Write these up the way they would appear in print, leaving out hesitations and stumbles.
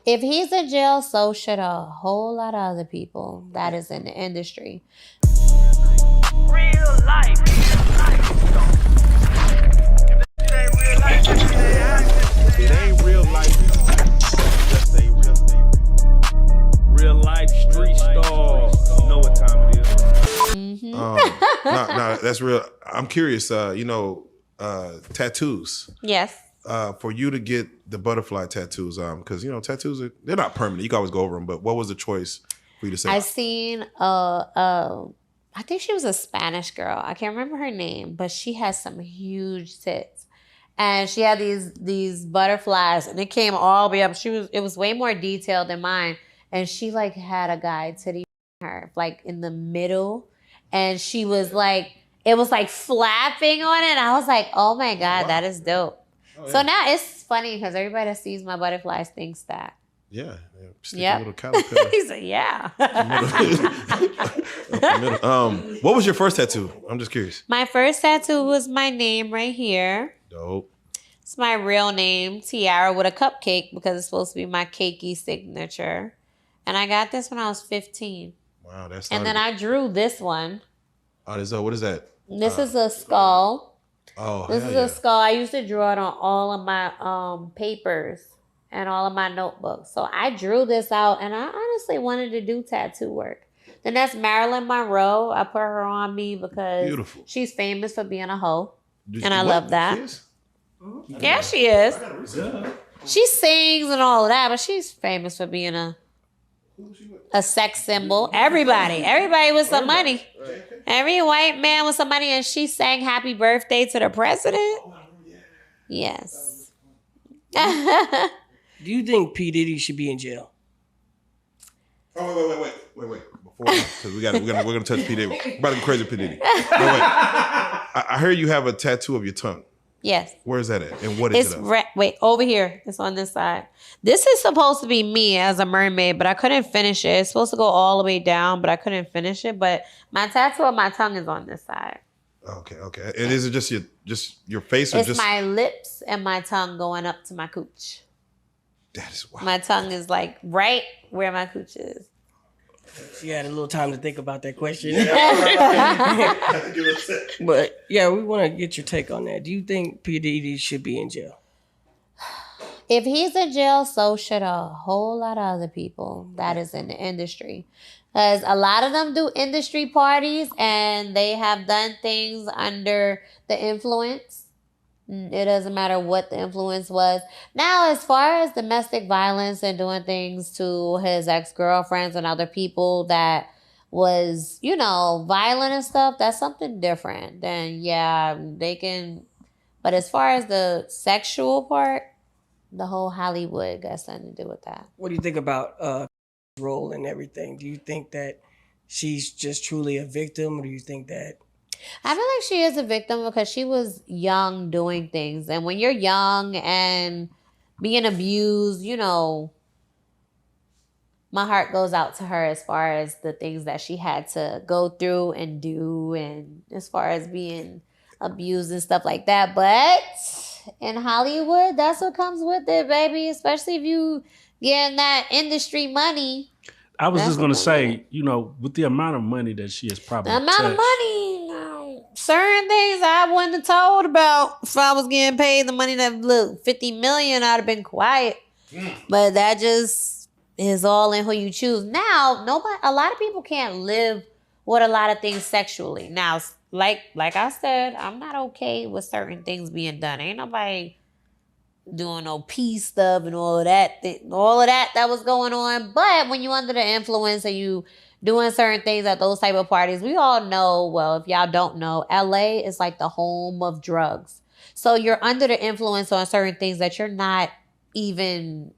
If he's in jail, so should a whole lot of other people that is in the industry. Real life. If it ain't real life, just say real life street star. You know what time it is. No, that's real. I'm curious. Tattoos. Yes. For you to get the butterfly tattoos, because tattoos they're not permanent. You can always go over them. But what was the choice for you to say? I seen I think she was a Spanish girl. I can't remember her name, but she has some huge tits. And she had these butterflies and it came all the way up. It was way more detailed than mine. And she like had a guy titty her like in the middle. And she was like, it was like flapping on it. And I was like, oh my God, wow. That is dope. Oh, yeah. So now it's funny because everybody that sees my butterflies thinks that. Yeah. Stick a little caterpillar. He said, yeah. What was your first tattoo? I'm just curious. My first tattoo was my name right here. Dope. It's my real name, Tiara, with a cupcake because it's supposed to be my Kakey signature. And I got this when I was 15. Wow, that's. And then I drew this one. Oh, what is that? This is a skull. Oh, this is a skull. I used to draw it on all of my papers and all of my notebooks. So I drew this out, and I honestly wanted to do tattoo work. Then that's Marilyn Monroe. I put her on me because she's famous for being a hoe, and I love that. She is? Yeah, she is. She sings and all of that, but she's famous for being a sex symbol. Everybody with some money. Every white man with some money, and she sang happy birthday to the president. Yes. Do you think P Diddy should be in jail? Oh, wait. Because we're gonna touch P Diddy. We're about to go crazy P Diddy. No, wait. I heard you have a tattoo of your tongue. Yes. Where's that at? And what is it? Wait, over here. It's on this side. This is supposed to be me as a mermaid, but I couldn't finish it. It's supposed to go all the way down, but I couldn't finish it. But my tattoo of my tongue is on this side. Okay. And is it just your face, or it's my lips and my tongue going up to my cooch? That is wild. My tongue is like right where my cooch is. She had a little time to think about that question. But yeah, we want to get your take on that. Do you think P Diddy should be in jail? If he's in jail, so should a whole lot of other people that is in the industry. Because a lot of them do industry parties and they have done things under the influence. It doesn't matter what the influence was. Now, as far as domestic violence and doing things to his ex-girlfriends and other people that was, violent and stuff, that's something different. Then, yeah, they can. But as far as the sexual part, the whole Hollywood got something to do with that. What do you think about role and everything? Do you think that she's just truly a victim, or do you think that... I feel like she is a victim because she was young doing things. And when you're young and being abused, my heart goes out to her as far as the things that she had to go through and do, and as far as being abused and stuff like that. But in Hollywood, that's what comes with it, baby. Especially if you getting that industry money. I was just going to say, with the amount of money that she has probably of money, certain things I wouldn't have told about if I was getting paid the money that, look, $50 million, I'd have been quiet. But that just is all in who you choose. Now, a lot of people can't live with a lot of things sexually. Now, like I said, I'm not okay with certain things being done. Ain't nobody doing no peace stuff and all of that that was going on. But when you under the influence and you doing certain things at those type of parties, we all know, well, if y'all don't know, LA is like the home of drugs. So you're under the influence on certain things that you're not even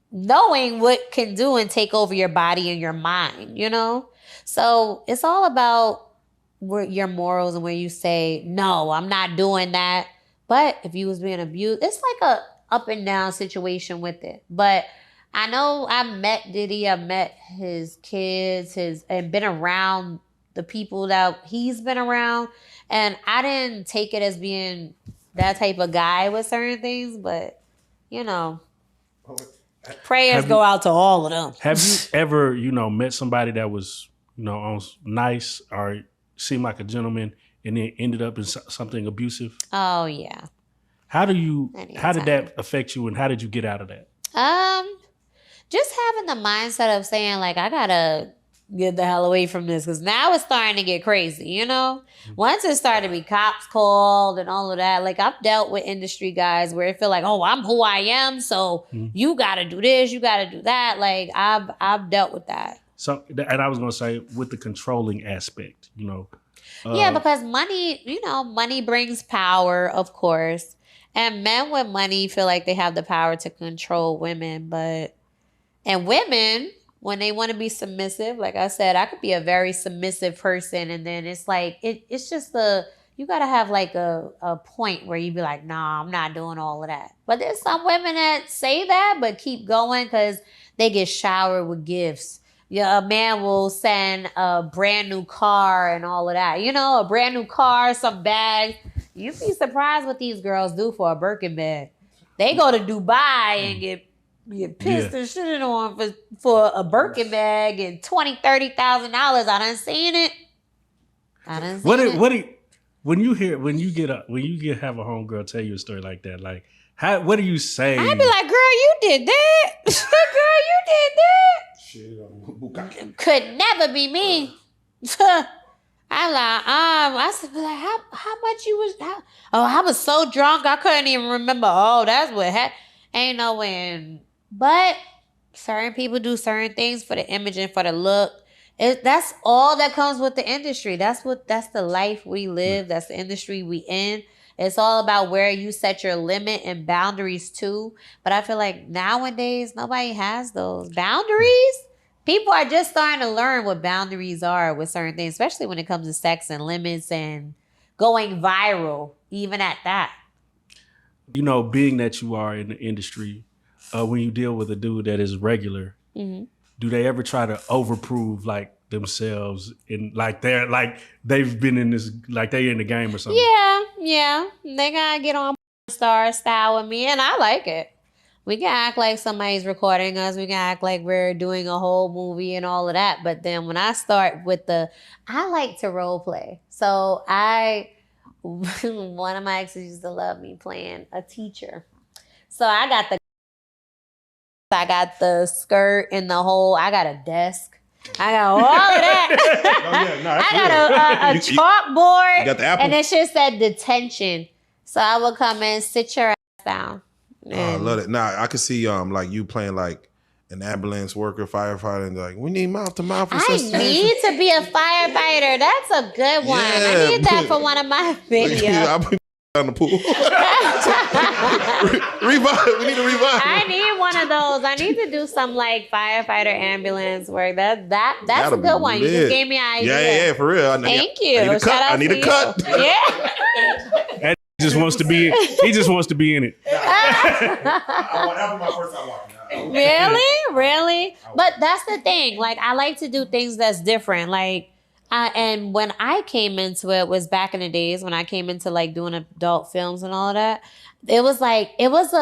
knowing what can do and take over your body and your mind, So it's all about your morals and where you say, no, I'm not doing that. But if you was being abused, it's like a up and down situation with it. But I know I met Diddy, I met his kids, and been around the people that he's been around. And I didn't take it as being that type of guy with certain things, but Prayers go out to all of them. Have you ever, met somebody that was, nice or seemed like a gentleman and then ended up in something abusive? Oh yeah. How did that affect you and how did you get out of that? Just having the mindset of saying like, I gotta get the hell away from this because now it's starting to get crazy, Once it started to be cops called and all of that, like I've dealt with industry guys where it feel like, oh, I'm who I am, so you gotta do this, you gotta do that. Like I've dealt with that. So, and I was gonna say with the controlling aspect, yeah, because money, money brings power, of course. And men with money feel like they have the power to control women, and women, when they want to be submissive, like I said, I could be a very submissive person, and then it's like it's just you gotta have like a point where you be like, nah, I'm not doing all of that. But there's some women that say that but keep going because they get showered with gifts. Yeah, a man will send a brand new car and all of that. A brand new car, some bags. You'd be surprised what these girls do for a Birkin bag. They go to Dubai and get pissed and shitted on for a Birkin bag and $20,000, $30,000. I done seen it. When you have a homegirl tell you a story like that, like what do you say? I'd be like, girl, you did that. Girl, you did that. Shit, could never be me. I'm like, I said, like, how much you was? I was so drunk I couldn't even remember. Oh, that's what happened. Ain't no way. But certain people do certain things for the image and for the look. That's all that comes with the industry. That's the life we live. That's the industry we in. It's all about where you set your limit and boundaries too. But I feel like nowadays nobody has those boundaries. People are just starting to learn what boundaries are with certain things, especially when it comes to sex and limits and going viral, even at that. Being that you are in the industry, when you deal with a dude that is regular, do they ever try to overprove like themselves and like they've been in this, like they in the game or something? Yeah. They gotta get on star style with me, and I like it. We can act like somebody's recording us. We can act like we're doing a whole movie and all of that. But then when I start with I like to role play. So one of my exes used to love me playing a teacher. So I got the skirt and I got a desk. I got all of that. I got a chalkboard. You got the apple. And it just said detention. So I would come in, sit your ass down. I love it. Now I could see like you playing like an ambulance worker, firefighter, and like we need mouth to mouth. I need to be a firefighter. That's a good one. I need that for one of my videos. I'll be down the pool. Revive. We need to revive. I need one of those. I need to do some like firefighter ambulance work. That's a good one. You just gave me an idea. Yeah, for real. Thank you. I need a cut. Yeah. He just wants to be in it. That was my first time watching. Really? But that's the thing. Like, I like to do things that's different. Like, and when I came into it was back in the days when I came into like doing adult films and all of that. It was a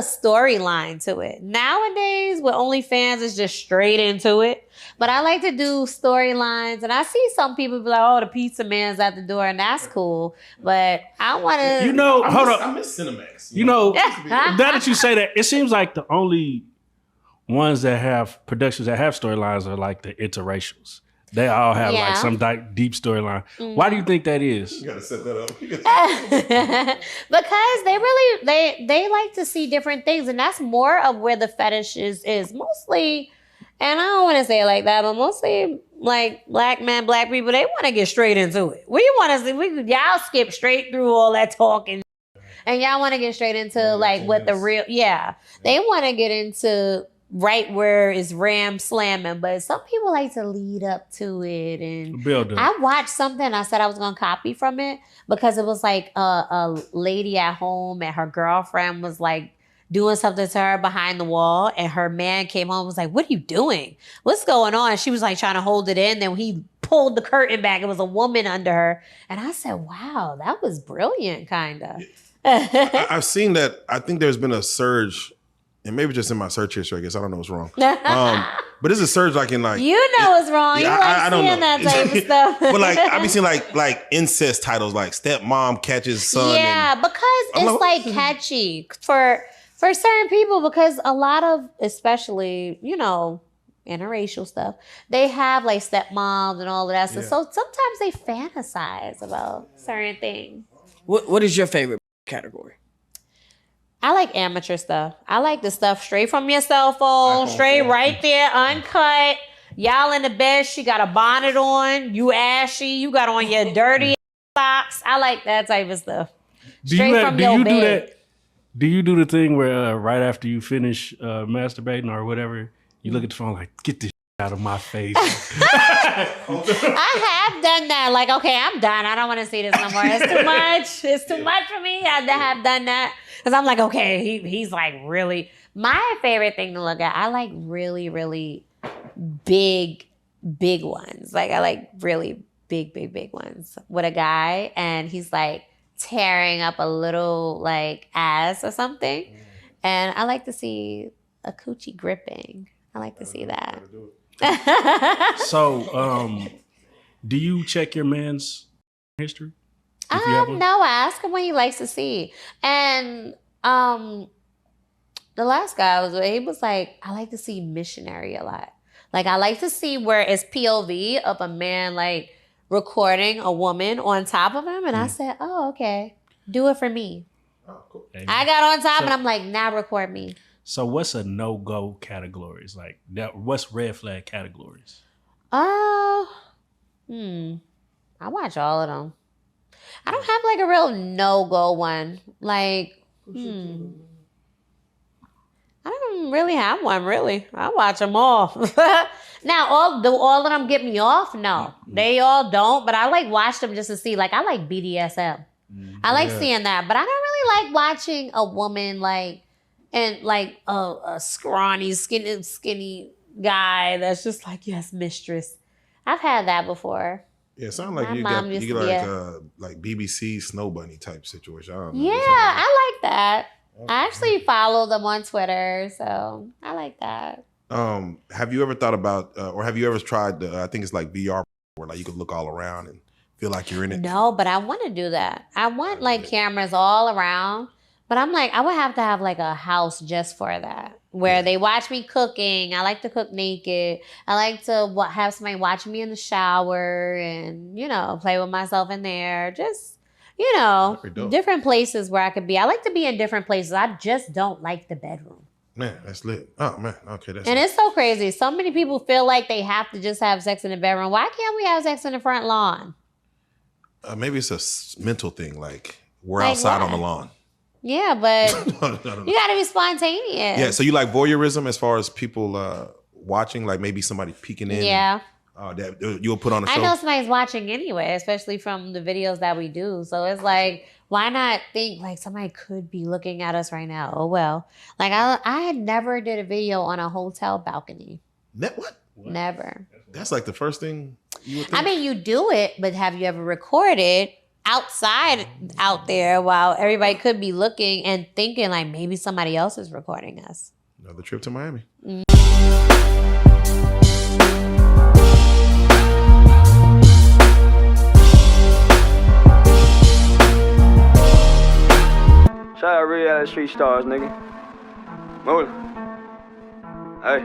storyline to it. Nowadays with OnlyFans, it's just straight into it. But I like to do storylines, and I see some people be like, "Oh, the pizza man's at the door," and that's cool. But I want to, hold up. I miss Cinemax. Now that you say that, it seems like the only ones that have productions that have storylines are like the interracials. They all have like some deep storyline. Mm-hmm. Why do you think that is? You gotta set that up. Because they like to see different things, and that's more of where the fetish is mostly. And I don't want to say it like that, but mostly like black men, black people, they want to get straight into it. We want to see, y'all skip straight through all that talking, and y'all want to get straight into like what the real, they want to get into right where it's ram slamming, but some people like to lead up to it. And build up. I watched something, I said I was going to copy from it because it was like a lady at home and her girlfriend was like doing something to her behind the wall, and her man came home and was like, "What are you doing? What's going on?" She was like trying to hold it in. Then he pulled the curtain back. It was a woman under her. And I said, wow, that was brilliant, kind of. I've seen that. I think there's been a surge and maybe just in my search history, I guess I don't know what's wrong. But it's a surge like in like You know what's wrong. Yeah, You like I don't seeing know. that type of stuff. But like I be seeing like incest titles like stepmom catches son. Yeah, and, because I'm it's like, like catchy for certain people, because a lot of, especially, you know, interracial stuff, they have like stepmoms and all of that. So, Yeah. so sometimes they fantasize about certain things. What is your favorite category? I like amateur stuff. I like the stuff straight from your cell phone, straight right there, uncut. Y'all in the bed, she got a bonnet on, you ashy, you got on your dirty socks. I like that type of stuff. Straight from your bed. Do you do the thing where right after you finish masturbating or whatever, you look at the phone like, get this out of my face? I have done that. Like, okay, I'm done. I don't want to see this no more. It's too much. It's too much for me. I have done that. Because I'm like, okay, he's like really. My favorite thing to look at, I like really, really big ones. Like, I like really big ones with a guy, and he's like tearing up a little like ass or something. And I like to see a coochie gripping. I like to see that. So, do you check your man's history? If you have one? No, I ask him what he likes to see. And the last guy I was with, he was like, I like to see missionary a lot. Like, I like to see where it's POV of a man like recording a woman on top of him. And I said, oh, okay. Do it for me. Oh, cool. I got on top and I'm like, now record me. So what's a no-go categories? Like that, what's red flag categories? I watch all of them. I don't have like a real no-go one. Like, I don't really have one, really. I watch them all. Now, all of them get me off? No. They all don't, but I like watch them just to see. Like, I like BDSM. I like seeing that, but I don't really like watching a woman like, and like a scrawny, skinny guy that's just like, yes, mistress. I've had that before. Yeah, it sounds like My you mom got used you to get be like BBC Snow Bunny type situation. I don't know. Yeah, I like that. I actually follow them on Twitter, so I like that. Have you ever thought about, or have you ever tried? I think it's like VR, where like you can look all around and feel like you're in it. No, but I want to do that. I want like cameras all around, but I'm like, I would have to have like a house just for that, where they watch me cooking. I like to cook naked. I like to have somebody watching me in the shower and, you know, play with myself in there. Just, you know, different places where I could be. I like to be in different places. I just don't like the bedroom. Man, that's lit. Oh man, okay, that's. And lit. it's so crazy. So many people feel like they have to just have sex in the bedroom. Why can't we have sex in the front lawn? Maybe it's a mental thing, like we're Like outside what? on the lawn. Yeah, but I don't know. you got to be spontaneous. Yeah, so you like voyeurism as far as people watching, like maybe somebody peeking in. Yeah. That you'll put on a show. I know somebody's watching anyway, especially from the videos that we do. So it's like, why not think like somebody could be looking at us right now? Oh, well. Like I had never did a video on a hotel balcony. What? Never. That's like the first thing you would think. I mean, you do it, but have you ever recorded outside out there while everybody could be looking and thinking like maybe somebody else is recording us? Another trip to Miami. Shout out Reallyfe Street Starz, nigga. Move it. Hey.